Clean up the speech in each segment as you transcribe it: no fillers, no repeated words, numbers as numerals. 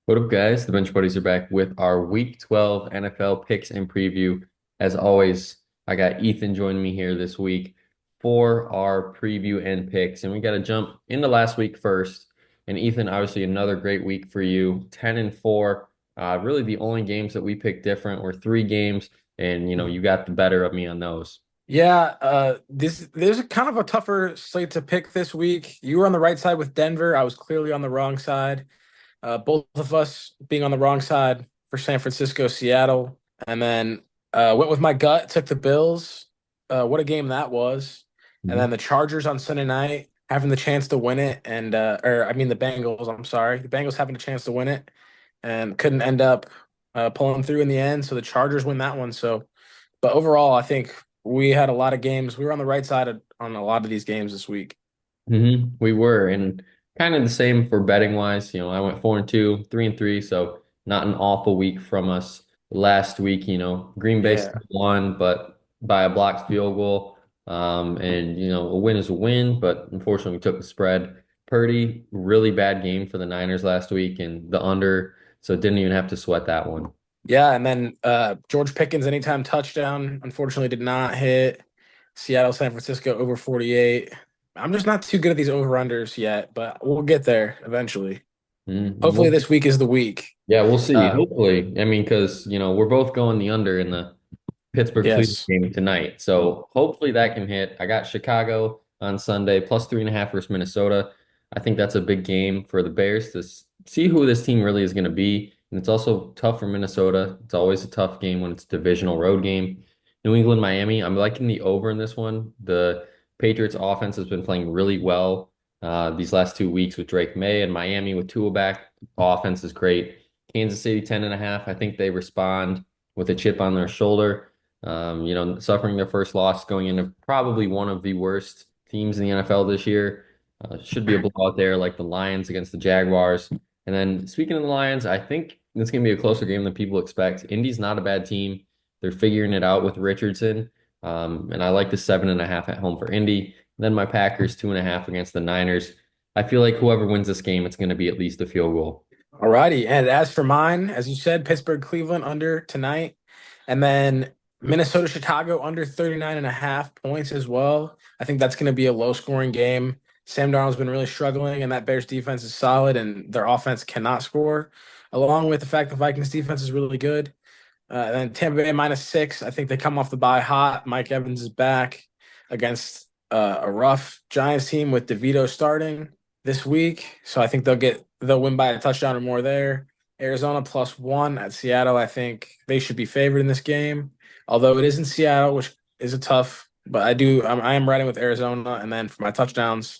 What up, guys? The Bench Buddies are back with our Week 12 NFL picks and preview. As always, I got Ethan joining me here this week for our preview and picks. And we got to jump into last week first. And Ethan, obviously another great week for you. 10 and 4. Really the only games that we picked different were three games, and you got the better of me on those. Yeah, there's kind of a tougher slate to pick this week. You were on the right side with Denver. I was clearly on the wrong side. Both of us being on the wrong side for San Francisco, Seattle, and then went with my gut, took the Bills. What a game that was! And then Mhm. the Chargers on Sunday night having the chance to win it, and or I mean the Bengals. I'm sorry, the Bengals having a chance to win it and couldn't end up pulling through in the end. So the Chargers win that one. So. But overall, I think we had a lot of games. We were on the right side on a lot of these games this week. We were, and kind of the same for betting wise. I went 4-2, 3-3, so not an awful week from us last week. Green Bay Yeah. still won, but by a blocked field goal. And a win is a win, but unfortunately we took the spread. Purdy, really bad game for the Niners last week, and the under, so didn't even have to sweat that one. Yeah, and then George Pickens anytime touchdown unfortunately did not hit. Seattle, San Francisco over 48. I'm just not too good at these over-unders yet, but we'll get there eventually. Hopefully Well, this week is the week. yeah, we'll see. Uh, Hopefully, I mean, because we're both going the under in the Pittsburgh-Cleveland yes. game tonight. So hopefully that can hit. I got Chicago on Sunday, plus 3.5 versus Minnesota. I think that's a big game for the Bears to see who this team really is going to be. And it's also tough for Minnesota. It's always a tough game when it's a divisional road game. New England, Miami. I'm liking the over in this one. The Patriots offense has been playing really well these last 2 weeks with Drake May, and Miami with Tua back. Offense is great. Kansas City 10.5. I think they respond with a chip on their shoulder. Suffering their first loss going into probably one of the worst teams in the NFL this year. Should be a blowout there, like the Lions against the Jaguars. And then speaking of the Lions, I think it's going to be a closer game than people expect. Indy's not a bad team. They're figuring it out with Richardson. And I like the 7.5 at home for Indy. Then my Packers 2.5 against the Niners. I feel like whoever wins this game, it's going to be at least a field goal. Alrighty. And as for mine, as you said, Pittsburgh, Cleveland under tonight. And then Minnesota, Chicago under 39 and a half points as well. I think that's going to be a low scoring game. Sam Darnold's been really struggling, and that Bears defense is solid, and their offense cannot score, along with the fact the Vikings defense is really good. And then Tampa Bay -6. I think they come off the bye hot. Mike Evans is back against a rough Giants team with DeVito starting this week. So I think they'll win by a touchdown or more there. Arizona +1 at Seattle. I think they should be favored in this game, although it is in Seattle, which is a tough. But I am riding with Arizona, and then for my touchdowns,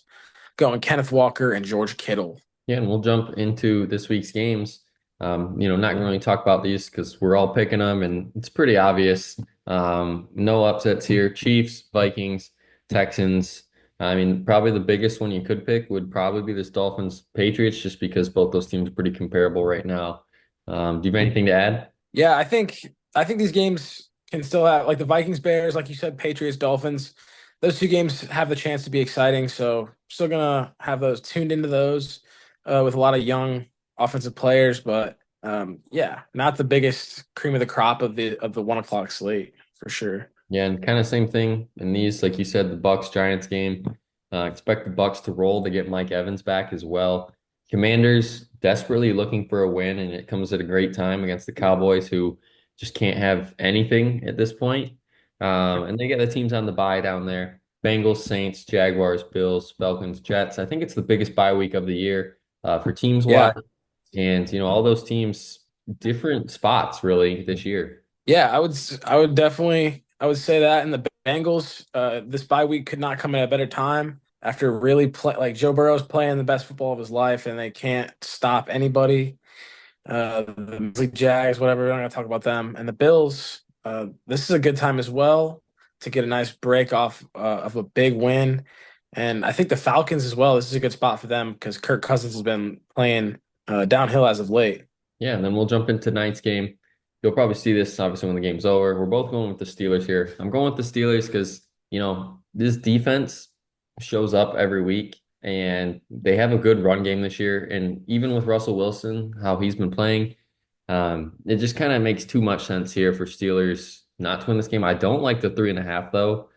going Kenneth Walker and George Kittle. Yeah, and we'll jump into this week's games. Not going to really talk about these because we're all picking them, and it's pretty obvious. No upsets here. Chiefs, Vikings, Texans. I mean, probably the biggest one you could pick would probably be this Dolphins Patriots, just because both those teams are pretty comparable right now. Do you have anything to add? Yeah, I think these games can still have like the Vikings Bears, like you said, Patriots Dolphins. Those two games have the chance to be exciting. So still gonna have those tuned into those with a lot of young offensive players, but yeah, not the biggest cream of the crop of the 1 o'clock slate for sure. Yeah, and kind of same thing in these, like you said, the Bucks Giants game. Expect the Bucks to roll to get Mike Evans back as well. Commanders desperately looking for a win, and it comes at a great time against the Cowboys, who just can't have anything at this point. And they get the teams on the bye down there. Bengals, Saints, Jaguars, Bills, Falcons, Jets. I think it's the biggest bye week of the year for teams wise, Yeah. and all those teams different spots really this year. Yeah, I would say that. And the Bengals, this bye week could not come at a better time after really play like Joe Burrow's playing the best football of his life, and they can't stop anybody. The Jags, whatever. We're not gonna talk about them. And the Bills, this is a good time as well to get a nice break off of a big win. And I think the Falcons as well. This is a good spot for them because Kirk Cousins has been playing downhill as of late. Yeah, and then we'll jump into tonight's game. You'll probably see this obviously when the game's over. We're both going with the Steelers here. I'm going with the Steelers because, this defense shows up every week. and they have a good run game this year. And even with Russell Wilson, how he's been playing, it just kind of makes too much sense here for Steelers not to win this game. I don't like the 3.5 though.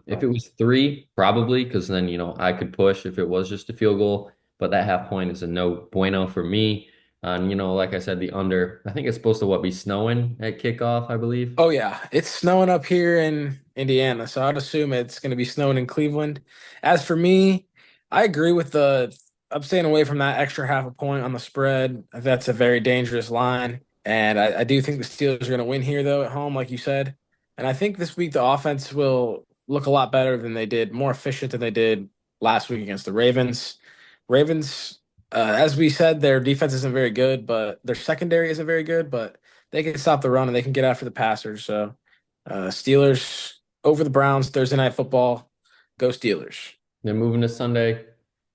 If it was three, probably, because then I could push if it was just a field goal. But that half point is a no bueno for me. And like I said, the under. I think it's supposed to be snowing at kickoff, I believe. Oh yeah, it's snowing up here in Indiana, so I'd assume it's going to be snowing in Cleveland. As for me, I agree with the. I'm staying away from that extra half a point on the spread. That's a very dangerous line, and I do think the Steelers are going to win here though at home, like you said. And I think this week the offense will look a lot better than they did, more efficient than they did last week against the Ravens. Ravens, as we said, their defense isn't very good, but their secondary isn't very good, but they can stop the run and they can get after the passers. So, Steelers over the Browns Thursday night football. Go Steelers. They're moving to Sunday.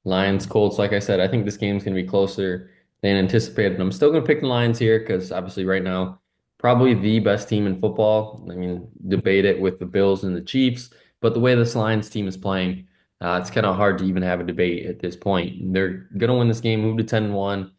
Lions, Colts. Like I said, I think this game's going to be closer than anticipated. I'm still going to pick the Lions here because obviously right now, probably the best team in football. I mean, debate it with the Bills and the Chiefs, but the way this Lions team is playing, it's kind of hard to even have a debate at this point. They're going to win this game, move to 10-1.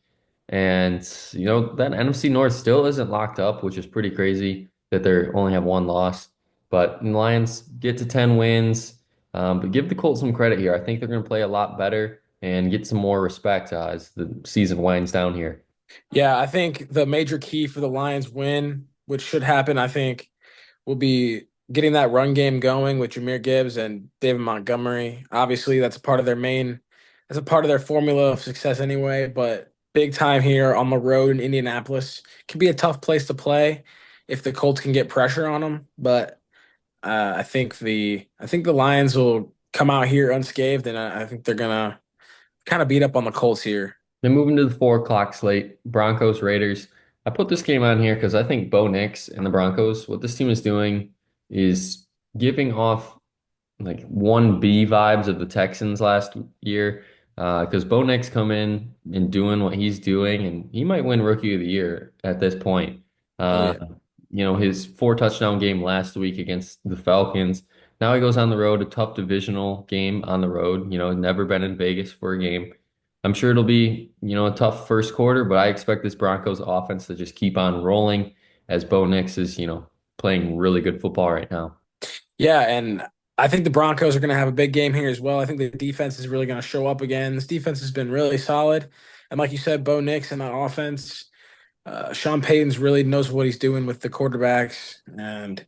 And that NFC North still isn't locked up, which is pretty crazy that they only have one loss. But the Lions get to 10 wins. But give the Colts some credit here. I think they're going to play a lot better and get some more respect as the season winds down here. Yeah, I think the major key for the Lions win, which should happen, I think, will be getting that run game going with Jahmyr Gibbs and David Montgomery. Obviously, that's a part of their formula of success anyway, but big time here on the road in Indianapolis can be a tough place to play if the Colts can get pressure on them. But I think the Lions will come out here unscathed, and I think they're gonna kind of beat up on the Colts here. Then moving to the 4 o'clock slate, Broncos, Raiders. I put this game on here because I think Bo Nix and the Broncos, what this team is doing is giving off like 1B vibes of the Texans last year. Because Bo Nix come in and doing what he's doing, and he might win Rookie of the Year at this point. Oh Uh, yeah. his 4 touchdown game last week against the Falcons. Now he goes on the road, a tough divisional game on the road. Never been in Vegas for a game. I'm sure it'll be, a tough first quarter, but I expect this Broncos offense to just keep on rolling as Bo Nix is, playing really good football right now. Yeah, and I think the Broncos are going to have a big game here as well. I think the defense is really going to show up again. This defense has been really solid. And like you said, Bo Nix and that offense, Sean Payton's really knows what he's doing with the quarterbacks and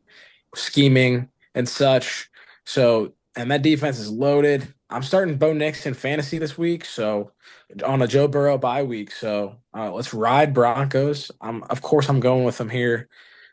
scheming and such. So, and that defense is loaded. I'm starting Bo Nix in fantasy this week, so on a Joe Burrow bye week. So let's ride Broncos. Of course, I'm going with them here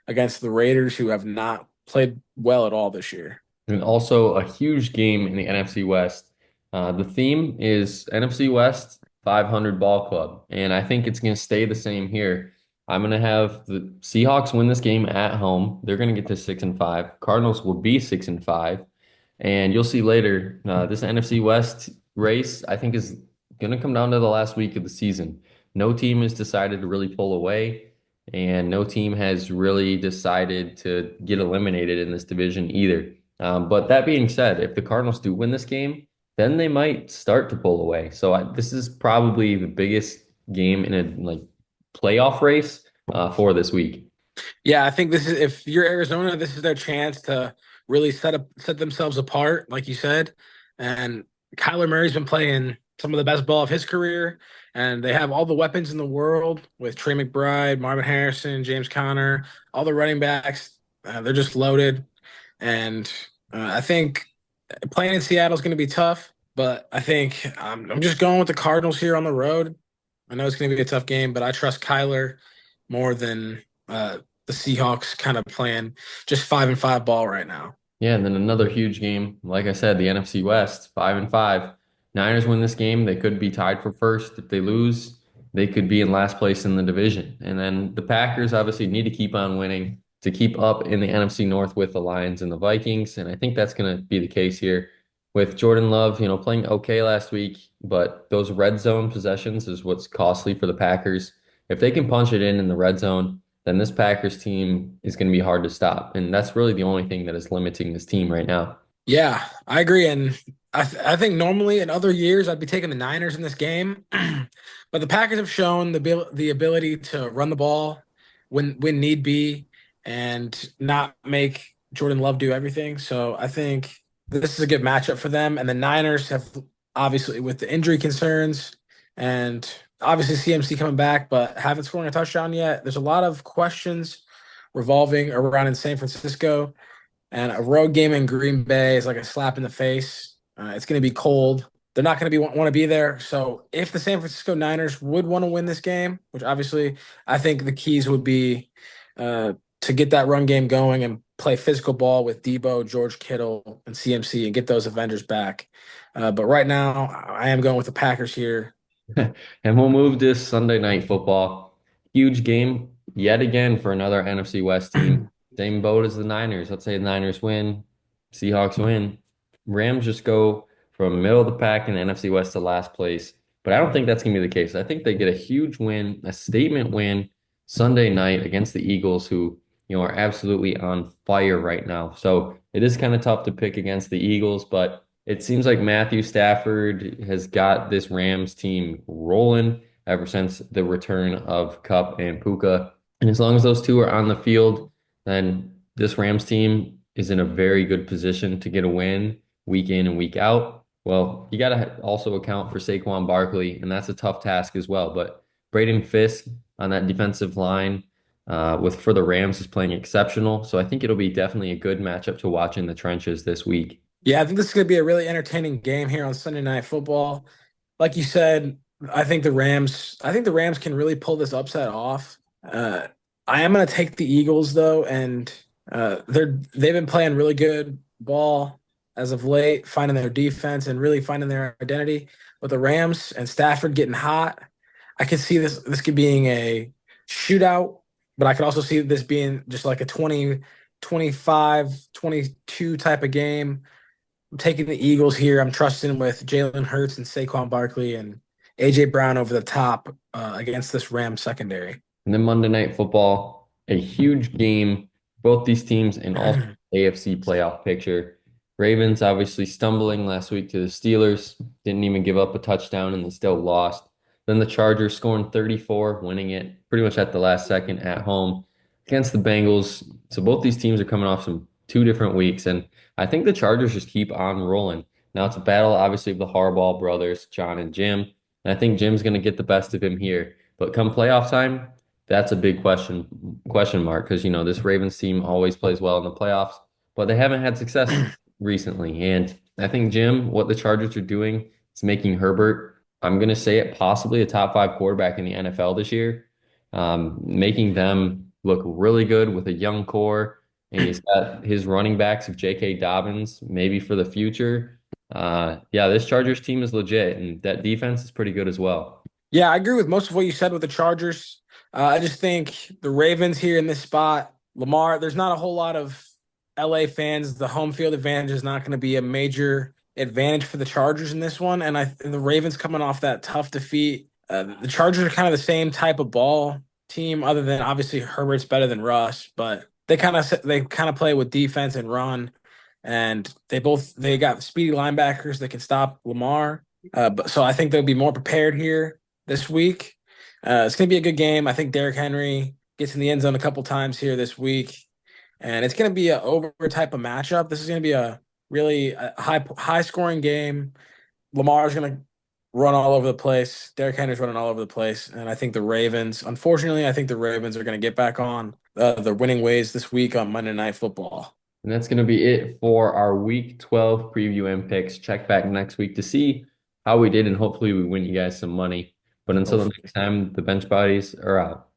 against the Raiders, who have not played well at all this year. And also a huge game in the NFC West. The theme is NFC West 500 ball club, and I think it's going to stay the same here. I'm going to have the Seahawks win this game at home. They're going to get to 6-5. Cardinals will be 6-5, and you'll see later this NFC West race I think is going to come down to the last week of the season. No team has decided to really pull away, and no team has really decided to get eliminated in this division either. But that being said, if the Cardinals do win this game, then they might start to pull away. So this is probably the biggest game in a playoff race for this week. Yeah, I think this is if you're Arizona, this is their chance to really set themselves apart, like you said. And Kyler Murray's been playing some of the best ball of his career, and they have all the weapons in the world with Trey McBride, Marvin Harrison, James Conner, all the running backs. They're just loaded, and I think playing in Seattle is going to be tough. But I think I'm just going with the Cardinals here on the road. I know it's going to be a tough game, but I trust Kyler more than the Seahawks kind of playing just 5-5 ball right now. Yeah, and then another huge game. Like I said, the NFC West, 5-5. Niners win this game, they could be tied for first. If they lose, they could be in last place in the division. And then the Packers obviously need to keep on winning to keep up in the NFC North with the Lions and the Vikings. And I think that's going to be the case here with Jordan Love, playing okay last week, but those red zone possessions is what's costly for the Packers. If they can punch it in the red zone, then this Packers team is going to be hard to stop. And that's really the only thing that is limiting this team right now. Yeah, I agree. And I think normally in other years I'd be taking the Niners in this game, but the Packers have shown the ability to run the ball when need be and not make Jordan Love do everything. So I think this is a good matchup for them. And the Niners have obviously with the injury concerns and obviously CMC coming back, but haven't scored a touchdown yet. There's a lot of questions revolving around in San Francisco. And a road game in Green Bay is like a slap in the face. It's going to be cold. They're not going to be want to be there. So if the San Francisco Niners would want to win this game, which obviously I think the keys would be to get that run game going and play physical ball with Debo, George Kittle, and CMC and get those Avengers back. But right now, I am going with the Packers here. And we'll move this Sunday night football. Huge game yet again for another NFC West team. Same boat as the Niners. Let's say the Niners win, Seahawks win. Rams just go from middle of the pack in the NFC West to last place. But I don't think that's going to be the case. I think they get a huge win, a statement win Sunday night against the Eagles, who, are absolutely on fire right now. So it is kind of tough to pick against the Eagles, but it seems like Matthew Stafford has got this Rams team rolling ever since the return of Cup and Puka. And as long as those two are on the field, then this Rams team is in a very good position to get a win week in and week out. Well, you got to also account for Saquon Barkley, and that's a tough task as well. But Braden Fisk on that defensive line with for the Rams is playing exceptional. So I think it'll be definitely a good matchup to watch in the trenches this week. Yeah, I think this is going to be a really entertaining game here on Sunday Night Football. Like you said, I think the Rams can really pull this upset off. I am going to take the Eagles though, and they've been playing really good ball as of late, finding their defense and really finding their identity. But the Rams and Stafford getting hot, I could see this could being a shootout, but I could also see this being just like a 20, 25, 22 type of game. I'm taking the Eagles here. I'm trusting with Jalen Hurts and Saquon Barkley and AJ Brown over the top against this Rams secondary. And then Monday Night Football, a huge game. Both these teams in also AFC playoff picture. Ravens obviously stumbling last week to the Steelers, didn't even give up a touchdown and they still lost. Then the Chargers scoring 34, winning it pretty much at the last second at home against the Bengals. So both these teams are coming off some two different weeks, and I think the Chargers just keep on rolling. Now it's a battle, obviously, of the Harbaugh brothers, John and Jim. And I think Jim's going to get the best of him here. But come playoff time, that's a big question mark because this Ravens team always plays well in the playoffs, but they haven't had success recently. And I think Jim, what the Chargers are doing is making Herbert, I'm gonna say it, possibly a top five quarterback in the NFL this year, making them look really good with a young core. And he's got his running backs of J.K. Dobbins, maybe for the future. Yeah, this Chargers team is legit, and that defense is pretty good as well. Yeah, I agree with most of what you said with the Chargers. I just think the Ravens here in this spot, Lamar, there's not a whole lot of LA fans. The home field advantage is not going to be a major advantage for the Chargers in this one. And the Ravens coming off that tough defeat. The Chargers are kind of the same type of ball team, other than obviously Herbert's better than Russ, but they kind of play with defense and run. And they got speedy linebackers that can stop Lamar. But so I think they'll be more prepared here this week. It's going to be a good game. I think Derrick Henry gets in the end zone a couple times here this week, and it's going to be an over type of matchup. This is going to be a really high scoring game. Lamar's going to run all over the place. Derrick Henry's running all over the place, and I think the Ravens. Unfortunately, I think the Ravens are going to get back on the winning ways this week on Monday Night Football. And that's going to be it for our Week 12 preview and picks. Check back next week to see how we did, and hopefully we win you guys some money. But until the Hopefully. next time, the bench bodies are out.